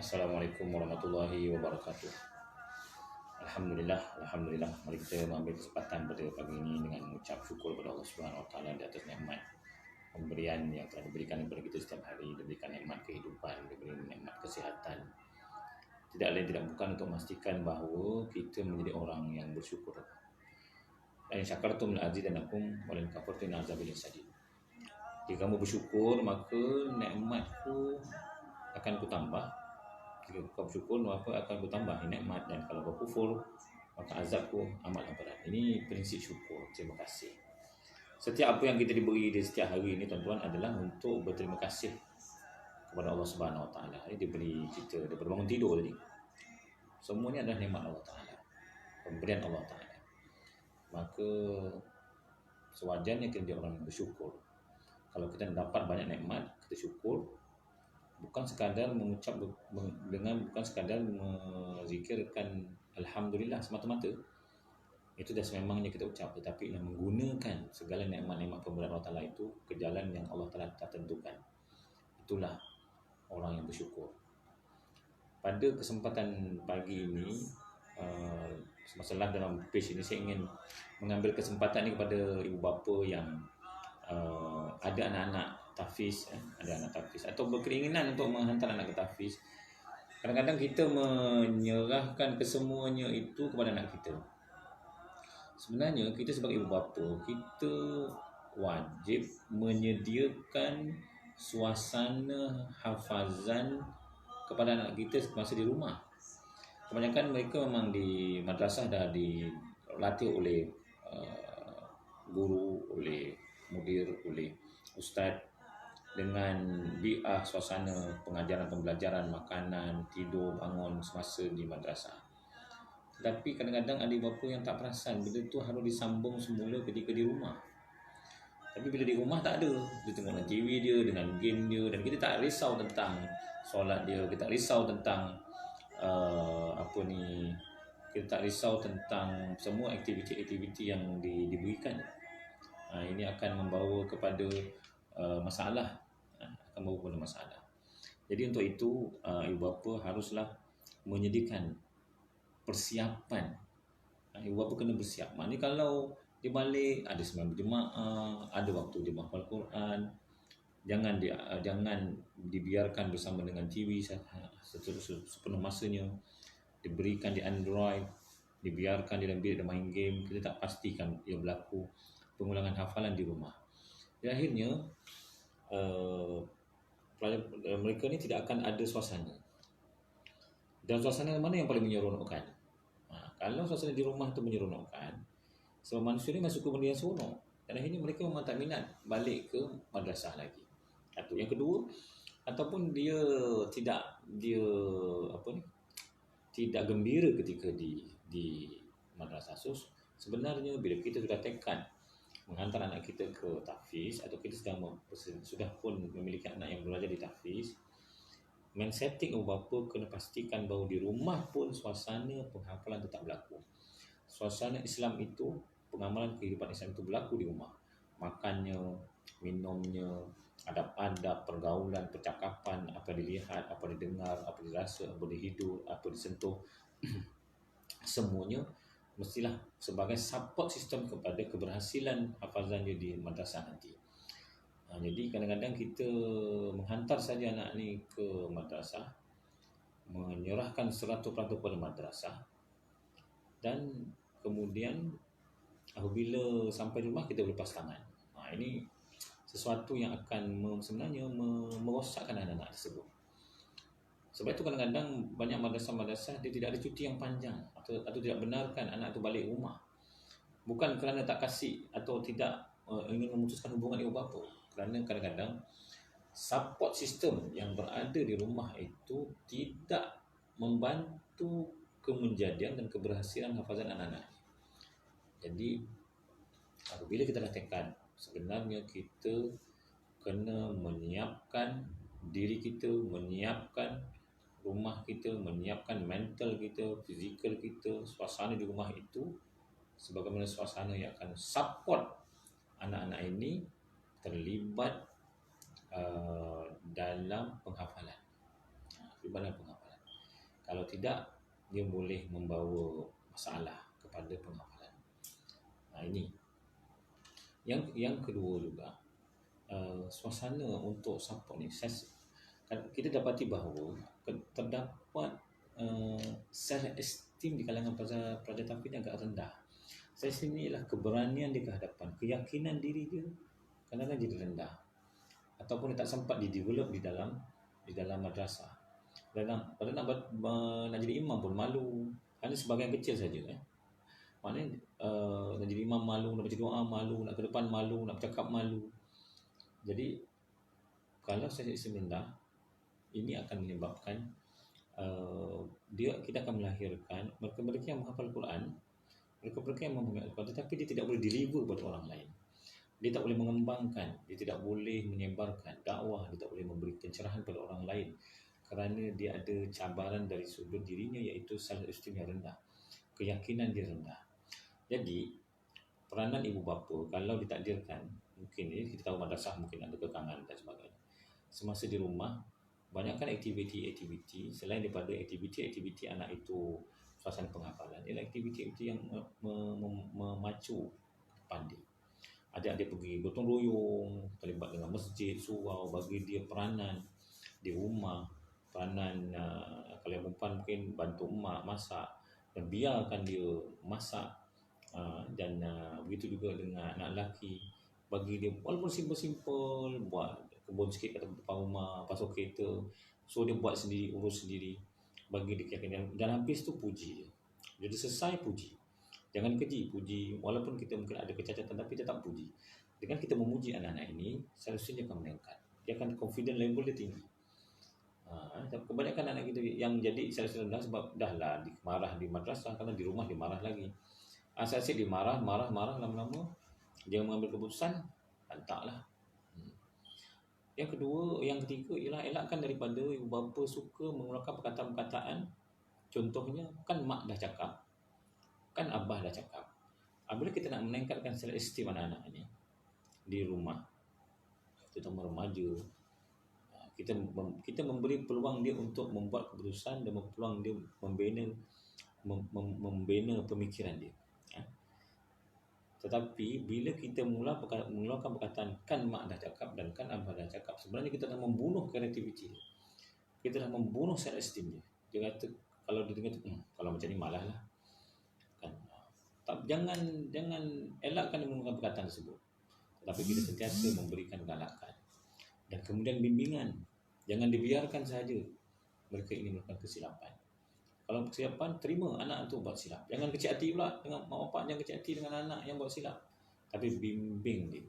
Assalamualaikum warahmatullahi wabarakatuh. Alhamdulillah. Mari kita mengambil kesempatan pada pagi ini dengan mengucap syukur kepada Allah Subhanahu Wa Taala di atas nikmat pemberian yang telah diberikan kepada kita setiap hari, diberikan nikmat kehidupan, diberikan nikmat kesihatan. Tidak lain tidak bukan untuk memastikan bahawa kita menjadi orang yang bersyukur. In syakartum la azidannakum wa in kafartum azabil sadid. Jika kamu bersyukur, maka nikmatku akan kutambah. Jika kau bersyukur, maka akan kutambah nikmat, dan kalau kau kufur, maka azabku amatlah berat. Ini prinsip syukur. Terima kasih. Setiap apa yang kita diberi di setiap hari ini, tuan-tuan, adalah untuk berterima kasih kepada Allah Subhanahu Wa Taala. Ini diberi kita daripada bangun tidur tadi. Semuanya adalah nikmat Allah Taala, pemberian Allah Taala. Maka sewajarnya kita jadi orang yang bersyukur. Kalau kita dapat banyak nikmat, kita syukur. Bukan sekadar mengucap bukan sekadar menzikirkan alhamdulillah semata-mata. Itu dah sememangnya kita ucap, tetapi nak menggunakan segala nikmat-nikmat pemberian Allah Taala itu ke jalan yang Allah Taala telah tentukan. Itulah orang yang bersyukur. Pada kesempatan pagi ini, masalah dalam page ini, saya ingin mengambil kesempatan ini kepada ibu bapa yang ada anak-anak tahfiz, atau berkeinginan untuk menghantar anak ke tahfiz. Kadang-kadang kita menyerahkan kesemuanya itu kepada anak kita. Sebenarnya kita sebagai ibu bapa, kita wajib menyediakan suasana hafazan kepada anak kita masa di rumah. Kebanyakan mereka memang di madrasah dah dilatih oleh guru, oleh mudir, oleh ustaz, dengan bi'ah suasana pengajaran, pembelajaran, makanan, tidur, bangun semasa di madrasah. Tetapi kadang-kadang ada ibu bapa yang tak perasan benda tu harus disambung semula ketika di rumah. Tapi bila di rumah tak ada, dia tengok dengan TV dia, dengan game dia, dan kita tak risau tentang solat dia, kita tak risau tentang kita tak risau tentang semua aktiviti-aktiviti yang diberikan. Ini akan membawa kepada masalah. Jadi untuk itu, ibu bapa haruslah menyediakan persiapan. Ibu bapa kena bersiap. Maknanya kalau di balik ada sembahyang berjemaah, ada waktu dia menghafal Quran, jangan dibiarkan bersama dengan TV sepenuh masanya, diberikan di Android, dibiarkan di dalam bilik dia main game. Kita tak pastikan ia berlaku pengulangan hafalan di rumah. Dan akhirnya mereka ni tidak akan ada suasana. Dan suasana mana yang paling menyeronokkan? Kalau suasana di rumah tu menyeronokkan, sebab manusia ni masuk ke benda yang seronok, dan akhirnya mereka memang tak minat balik ke madrasah lagi. Atau yang kedua, ataupun dia tidak gembira ketika di madrasah. So sebenarnya bila kita sudah tekad menghantar anak kita ke tahfiz, atau kita sudah pun memiliki anak yang belajar di tahfiz, setting ibu bapa kena pastikan bahawa di rumah pun suasana penghafalan tetap berlaku. Suasana Islam itu, pengamalan kehidupan Islam itu berlaku di rumah. Makannya, minumnya, adab-adab, pergaulan, percakapan, apa dilihat, apa didengar, apa dirasa, apa dihidup, apa disentuh, semuanya mestilah sebagai support sistem kepada keberhasilan hafazannya di madrasah nanti. Jadi kadang-kadang kita menghantar saja anak ni ke madrasah, menyerahkan 100% kepada madrasah, dan kemudian apabila sampai rumah kita berlepas tangan. Ini sesuatu yang akan sebenarnya merosakkan anak-anak tersebut. Sebab itu kadang-kadang banyak madrasah-madrasah dia tidak ada cuti yang panjang, atau tidak benarkan anak itu balik rumah. Bukan kerana tak kasih atau tidak ingin memutuskan hubungan ibu bapa, kerana kadang-kadang support system yang berada di rumah itu tidak membantu kemenjadian dan keberhasilan hafazan anak-anak. Jadi apabila kita dah tekad, sebenarnya kita kena menyiapkan diri kita, menyiapkan rumah kita, menyiapkan mental kita, fizikal kita, suasana di rumah itu sebagaimana suasana yang akan support anak-anak ini terlibat dalam penghafalan. Kalau tidak, dia boleh membawa masalah kepada penghafalan. Ini yang kedua juga, suasana untuk support ni, kita dapati bahawa terdapat self esteem di kalangan pelajar tahfiz agak rendah. Self esteem ni ialah keberanian dia ke hadapan, keyakinan diri dia kadang-kadang jadi rendah, ataupun dia tak sempat di-develop di dalam madrasah. Dan nak jadi imam pun malu, hanya sebahagian kecil saja. Maknanya nak jadi imam malu, nak baca doa malu, nak ke depan malu, nak bercakap malu. Jadi kalau self esteem rendah, ini akan menyebabkan kita akan melahirkan mereka-mereka yang menghafal Quran, mereka-mereka yang memahami Al-Quran, tetapi dia tidak boleh deliver kepada orang lain. Dia tak boleh mengembangkan, dia tidak boleh menyebarkan dakwah, dia tak boleh memberi pencerahan kepada orang lain kerana dia ada cabaran dari sudut dirinya, iaitu self esteem yang rendah, keyakinan dia rendah. Jadi peranan ibu bapa kalau ditakdirkan, mungkin kita tahu madrasah mungkin ada kekangan dan sebagainya, semasa di rumah banyakkan aktiviti-aktiviti selain daripada aktiviti anak itu suasana penghafalan, ialah aktiviti-aktiviti yang memacu pandai. Adik-adik pergi gotong royong, terlibat dengan masjid, surau, bagi dia peranan di rumah, peranan kalau yang perempuan mungkin bantu emak masak, dan biarkan dia masak, dan begitu juga dengan anak lelaki, bagi dia walaupun simple-simple, buat kebun sikit kat depan rumah, pasal kereta, so dia buat sendiri, urus sendiri, bagi dia keyakinan, dan habis tu puji dia. Jadi selesai puji, jangan keji, puji. Walaupun kita mungkin ada kecacatan, tapi tetap puji. Dengan kita memuji anak-anak ini, seharusnya dia akan meningkat, dia akan confident level dia tinggi. Kebanyakan anak kita yang jadi selesa rendah sebab dahlah marah di madrasah, kerana di rumah dia marah lagi. Asal-asal dia marah, lama-lama dia mengambil keputusan, hantarlah. Yang ketiga ialah elakkan daripada ibu bapa suka mengeluarkan perkataan-perkataan. Contohnya, kan mak dah cakap, kan abah dah cakap. Apabila kita nak meningkatkan self esteem anak-anak ni di rumah, terutama remaja, kita memberi peluang dia untuk membuat keputusan dan peluang dia membina pemikiran dia. Tetapi bila kita mengeluarkan perkataan kan mak dah cakap dan kan abah dah cakap, sebenarnya kita dah membunuh kreativiti dia. Kita dah membunuh self esteem dia. Dia kata, kalau dia dengar kalau macam ni malah lah. Kan? Jangan elakkan menggunakan perkataan tersebut. Tetapi kita sentiasa memberikan galakan dan kemudian bimbingan. Jangan dibiarkan saja mereka ini melakukan kesilapan. Kalau kesilapan, terima anak itu buat silap. Jangan kecil hati pula dengan mak bapak, jangan kecil hati dengan anak yang buat silap. Tapi bimbing dia.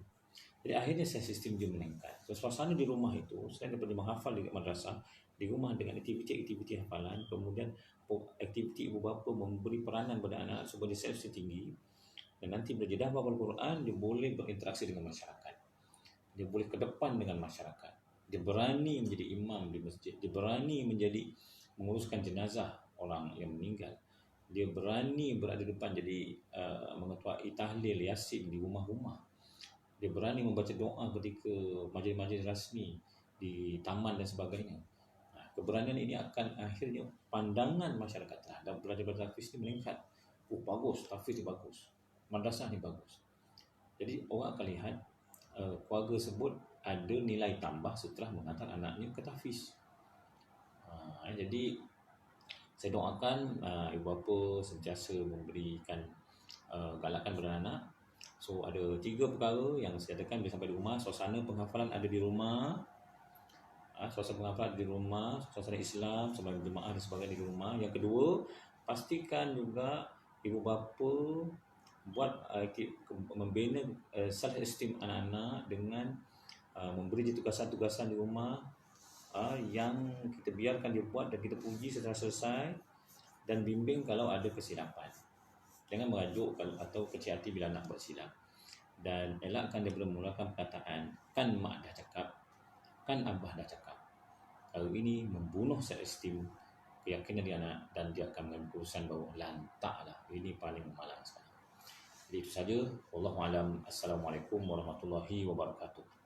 Jadi akhirnya sistem dia meningkat. So, suasana di rumah itu, selain daripada menghafal di madrasah, di rumah dengan aktiviti-aktiviti hafalan, kemudian aktiviti ibu bapa memberi peranan pada anak supaya dia self tinggi, dan nanti bila dia dah hafal Al-Quran, dia boleh berinteraksi dengan masyarakat. Dia boleh ke depan dengan masyarakat. Dia berani menjadi imam di masjid. Dia berani menguruskan jenazah orang yang meninggal. Dia berani berada di depan jadi mengetuai tahlil yasin di rumah-rumah. Dia berani membaca doa ketika majlis-majlis rasmi di taman dan sebagainya. Keberanian ini akan akhirnya pandangan masyarakat terhadap belajar tahfiz ini meningkat. Bagus, tahfiz ni bagus, madrasah ni bagus. Jadi orang akan lihat keluarga sebut ada nilai tambah setelah menghantar anaknya ke tahfiz. Jadi saya doakan ibu bapa sentiasa memberikan galakan kepada anak. So ada 3 perkara yang saya katakan bila sampai di rumah, suasana penghafalan ada di rumah. Suasana penghafalan ada di rumah, suasana Islam sebab jemaah dan sebagainya di rumah. Yang kedua, pastikan juga ibu bapa buat membina self esteem anak-anak dengan memberi tugasan-tugasan di rumah yang kita biarkan dia buat dan kita puji setelah selesai, dan bimbing kalau ada kesilapan. Jangan merajuk atau kecil hati bila nak buat silap, dan elakkan dia belum mengeluarkan perkataan kan mak dah cakap, kan abah dah cakap. Kalau ini membunuh self esteem, keyakinan dia anak, dan dia akan mengambil keputusan bahawa lantaklah, ini paling malang sekali. Jadi itu saja. Wallahu a'lam. Assalamualaikum warahmatullahi wabarakatuh.